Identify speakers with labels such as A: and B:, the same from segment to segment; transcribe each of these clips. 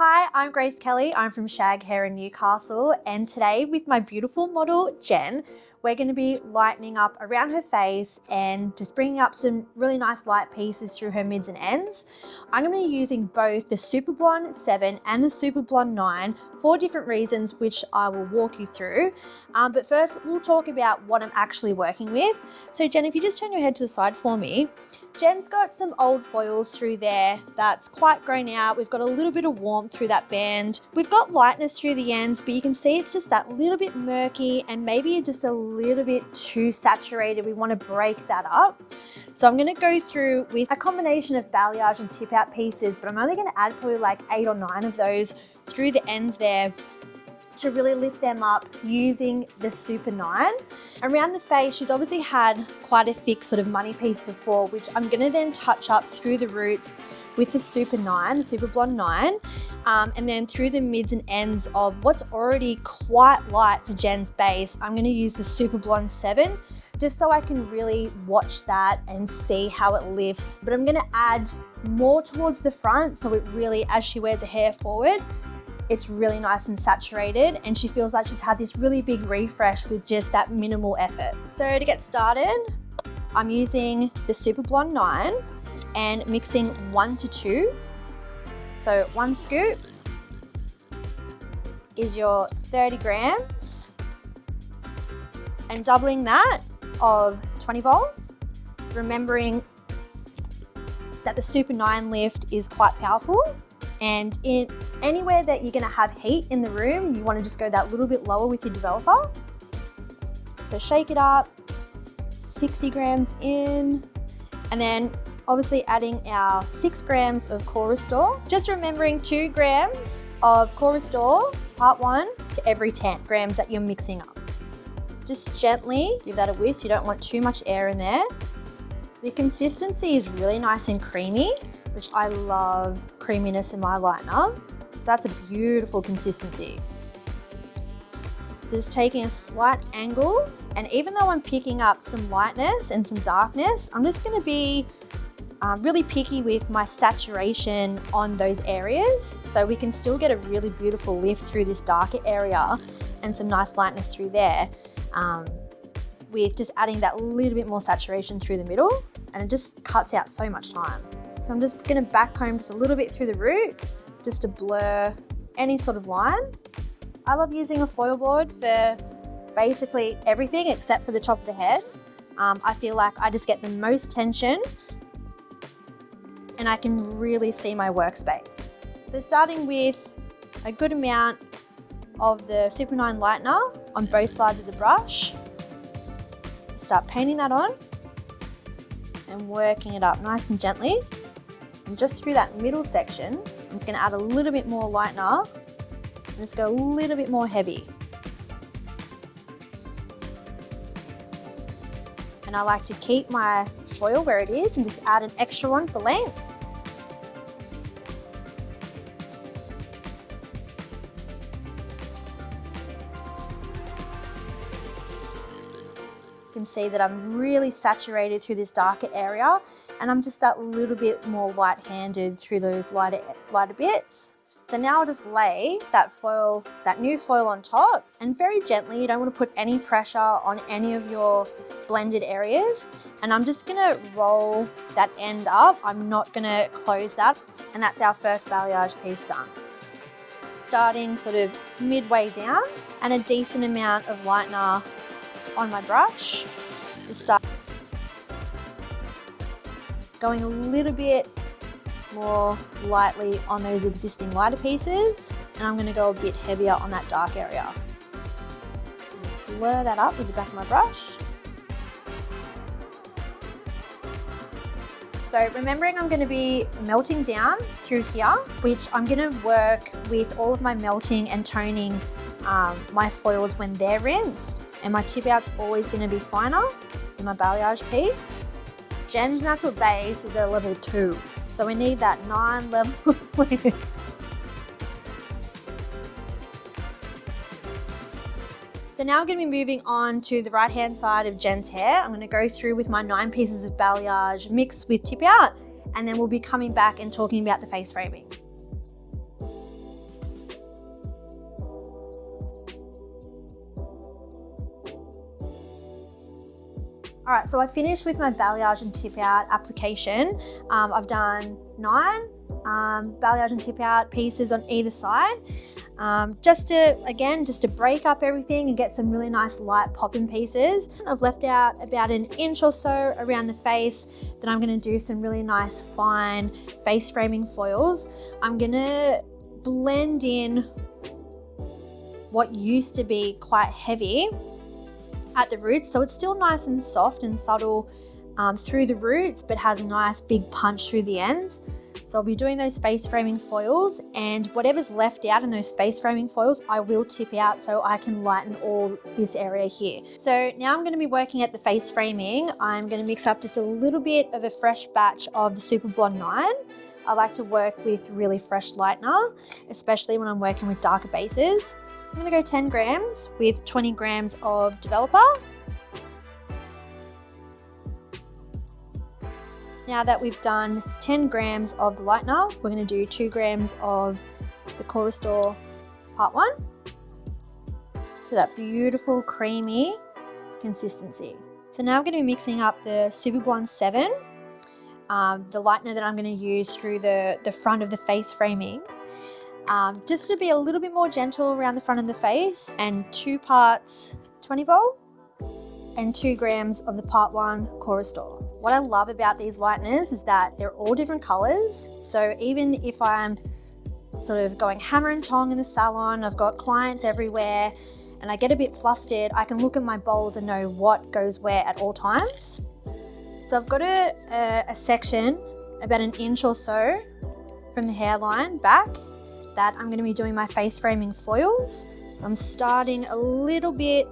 A: Hi, I'm Grace Kelly. I'm from Shag Hair in Newcastle, and today with my beautiful model, Jen, we're going to be lightening up around her face and just bringing up some really nice light pieces through her mids and ends. I'm going to be using both the Super Blonde 7 and the Super Blonde 9 for different reasons, which I will walk you through. But first, we'll talk about what I'm actually working with. So Jen, if you just turn your head to the side for me, Jen's got some old foils through there that's quite grown out. We've got a little bit of warmth through that band. We've got lightness through the ends, but you can see it's just that little bit murky and maybe just a little bit too saturated. We want to break that up. So I'm going to go through with a combination of balayage and tip out pieces, but I'm only going to add probably like 8 or 9 of those through the ends there to really lift them up using the Super 9. Around the face, she's obviously had quite a thick sort of money piece before, which I'm gonna then touch up through the roots with the Super 9, the Super Blonde 9, and then through the mids and ends of what's already quite light for Jen's base, I'm gonna use the Super Blonde 7, just so I can really watch that and see how it lifts. But I'm gonna add more towards the front, so it really, as she wears her hair forward, it's really nice and saturated, and she feels like she's had this really big refresh with just that minimal effort. So to get started, I'm using the Super Blonde 9 and mixing 1 to 2. So 1 scoop is your 30 grams, and doubling that of 20 vol. Remembering that the Super 9 lift is quite powerful. And in anywhere that you're gonna have heat in the room, you wanna just go that little bit lower with your developer. So shake it up, 60 grams in, and then obviously adding our 6 grams of Core Restore. Just remembering 2 grams of Core Restore, part 1, to every 10 grams that you're mixing up. Just gently give that a whisk. You don't want too much air in there. The consistency is really nice and creamy, which I love creaminess in my lightener. That's a beautiful consistency. So just taking a slight angle, and even though I'm picking up some lightness and some darkness, I'm just gonna be really picky with my saturation on those areas, so we can still get a really beautiful lift through this darker area and some nice lightness through there, with just adding that little bit more saturation through the middle, and it just cuts out so much time. So I'm just gonna back comb just a little bit through the roots, just to blur any sort of line. I love using a foil board for basically everything except for the top of the head. I feel like I just get the most tension and I can really see my workspace. So starting with a good amount of the Super 9 lightener on both sides of the brush, start painting that on and working it up nice and gently. And just through that middle section, I'm just going to add a little bit more lightener and just go a little bit more heavy. And I like to keep my foil where it is and just add an extra one for length. You can see that I'm really saturated through this darker area, and I'm just that little bit more light-handed through those lighter bits. So now I'll just lay that foil, that new foil on top, and very gently, you don't want to put any pressure on any of your blended areas. And I'm just gonna roll that end up. I'm not gonna close that. And that's our first balayage piece done. Starting sort of midway down, and a decent amount of lightener on my brush. Just start going a little bit more lightly on those existing lighter pieces, and I'm going to go a bit heavier on that dark area. Just blur that up with the back of my brush. So remembering I'm going to be melting down through here, which I'm going to work with all of my melting and toning my foils when they're rinsed, and my tip out's always going to be finer in my balayage piece. Jen's natural base is a level 2, so we need that 9 level. So now I'm going to be moving on to the right hand side of Jen's hair. I'm going to go through with my 9 pieces of balayage mixed with tip out, and then we'll be coming back and talking about the face framing. All right, so I finished with my balayage and tip out application. I've done 9 balayage and tip out pieces on either side, just to break up everything and get some really nice light popping pieces. I've left out about an inch or so around the face. Then I'm gonna do some really nice fine face framing foils. I'm gonna blend in what used to be quite heavy at the roots, so it's still nice and soft and subtle through the roots, but has a nice big punch through the ends. So I'll be doing those face framing foils, and whatever's left out in those face framing foils, I will tip out so I can lighten all this area here. So now I'm going to be working at the face framing. I'm going to mix up just a little bit of a fresh batch of the Super Blonde 9. I like to work with really fresh lightener, especially when I'm working with darker bases. I'm going to go 10 grams with 20 grams of developer. Now that we've done 10 grams of the lightener, we're going to do 2 grams of the Core Restore Part 1. So that beautiful creamy consistency. So now I'm going to be mixing up the Super Blonde 7, the lightener that I'm going to use through the front of the face framing. Just to be a little bit more gentle around the front of the face, and 2 parts 20 vol and 2 grams of the Part 1 Core Restore. What I love about these lighteners is that they're all different colors. So even if I'm sort of going hammer and tong in the salon, I've got clients everywhere, and I get a bit flustered, I can look at my bowls and know what goes where at all times. So I've got a section about an inch or so from the hairline back that I'm going to be doing my face framing foils. So I'm starting a little bit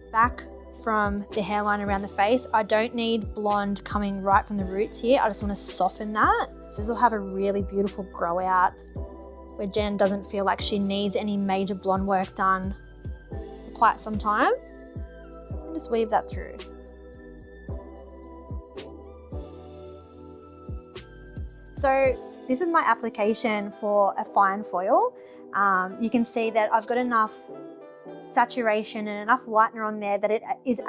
A: back from the hairline around the face. I don't need blonde coming right from the roots here. I just want to soften that. So this will have a really beautiful grow out where Jen doesn't feel like she needs any major blonde work done for quite some time. And just weave that through. So this is my application for a fine foil. You can see that I've got enough saturation and enough lightener on there that it is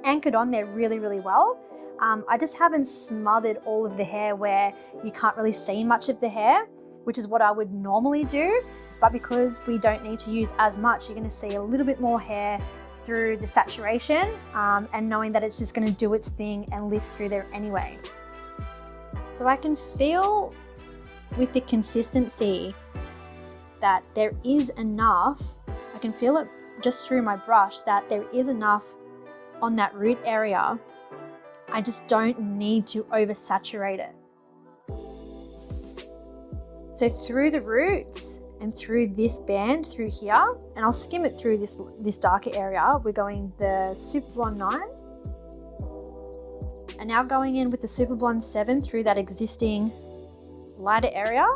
A: anchored on there really, really well. I just haven't smothered all of the hair where you can't really see much of the hair, which is what I would normally do. But because we don't need to use as much, you're going to see a little bit more hair through the saturation, and knowing that it's just going to do its thing and lift through there anyway. So I can feel with the consistency that there is enough. I can feel it just through my brush that there is enough on that root area. I just don't need to oversaturate it. So through the roots and through this band through here, and I'll skim it through this darker area, we're going the Super Blonde 9. And now going in with the Super Blonde 7 through that existing lighter area.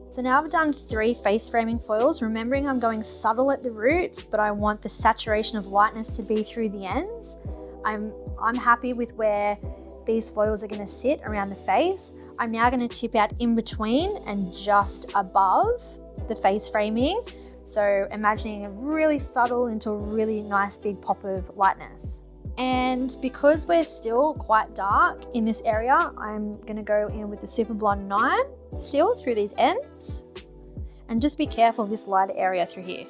A: So now I've done 3 face framing foils, remembering I'm going subtle at the roots, but I want the saturation of lightness to be through the ends. I'm happy with where these foils are going to sit around the face. I'm now going to tip out in between and just above the face framing. So imagining a really subtle into a really nice big pop of lightness. And because we're still quite dark in this area, I'm going to go in with the Super Blonde 9 still through these ends, and just be careful of this lighter area through here.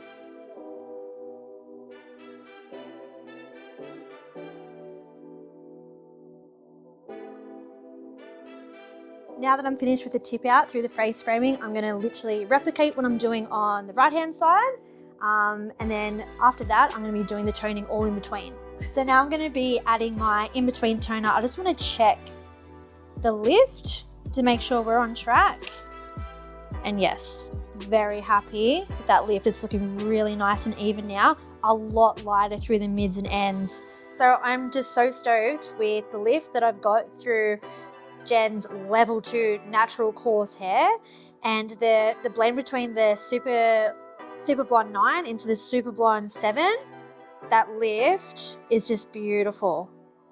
A: Now that I'm finished with the tip out through the face framing, I'm going to literally replicate what I'm doing on the right hand side, and then after that I'm going to be doing the toning all in between. So now I'm going to be adding my in-between toner. I just want to check the lift to make sure we're on track. And yes, very happy with that lift. It's looking really nice and even now, a lot lighter through the mids and ends. So I'm just so stoked with the lift that I've got through Jen's level 2 natural coarse hair, and the blend between the Super Blonde 9 into the Super Blonde 7. That lift is just beautiful.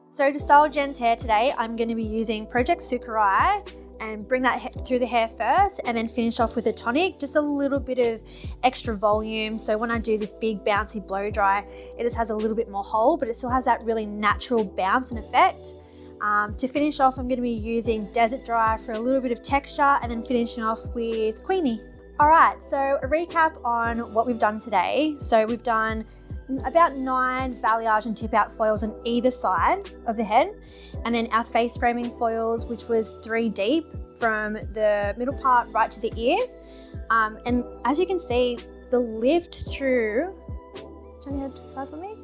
A: So to style Jen's hair today, I'm going to be using Project Sukurai and bring that through the hair first and then finish off with a tonic, just a little bit of extra volume. So when I do this big bouncy blow dry, it just has a little bit more hold, but it still has that really natural bounce and effect. To finish off, I'm going to be using Desert Dry for a little bit of texture and then finishing off with Queenie. All right, so a recap on what we've done today. So we've done about 9 balayage and tip out foils on either side of the head, and then our face framing foils, which was 3 deep from the middle part right to the ear. And as you can see, the lift through, just turn your head to the side for me,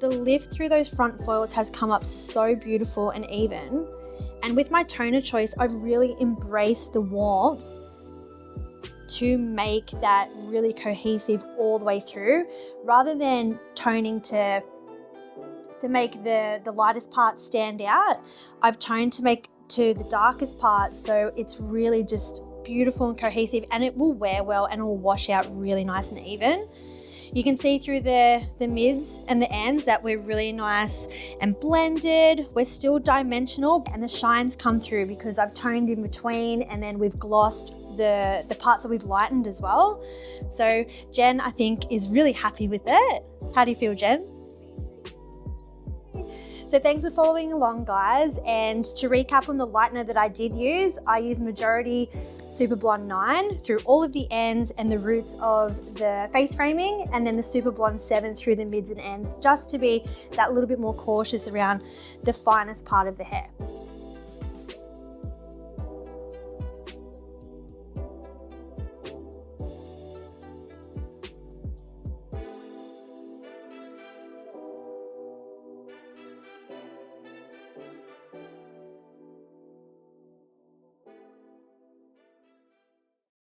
A: the lift through those front foils has come up so beautiful and even. And with my toner choice, I've really embraced the warmth to make that really cohesive all the way through, rather than toning to make the lightest part stand out. I've toned to make to the darkest part, so it's really just beautiful and cohesive, and it will wear well and it will wash out really nice and even. You can see through the mids and the ends that we're really nice and blended. We're still dimensional, and the shines come through because I've toned in between, and then we've glossed the parts that we've lightened as well. So Jen, I think, is really happy with it. How do you feel, Jen? So thanks for following along, guys. And to recap on the lightener that I did use, I used majority Super Blonde 9 through all of the ends and the roots of the face framing, and then the Super Blonde 7 through the mids and ends, just to be that little bit more cautious around the finest part of the hair.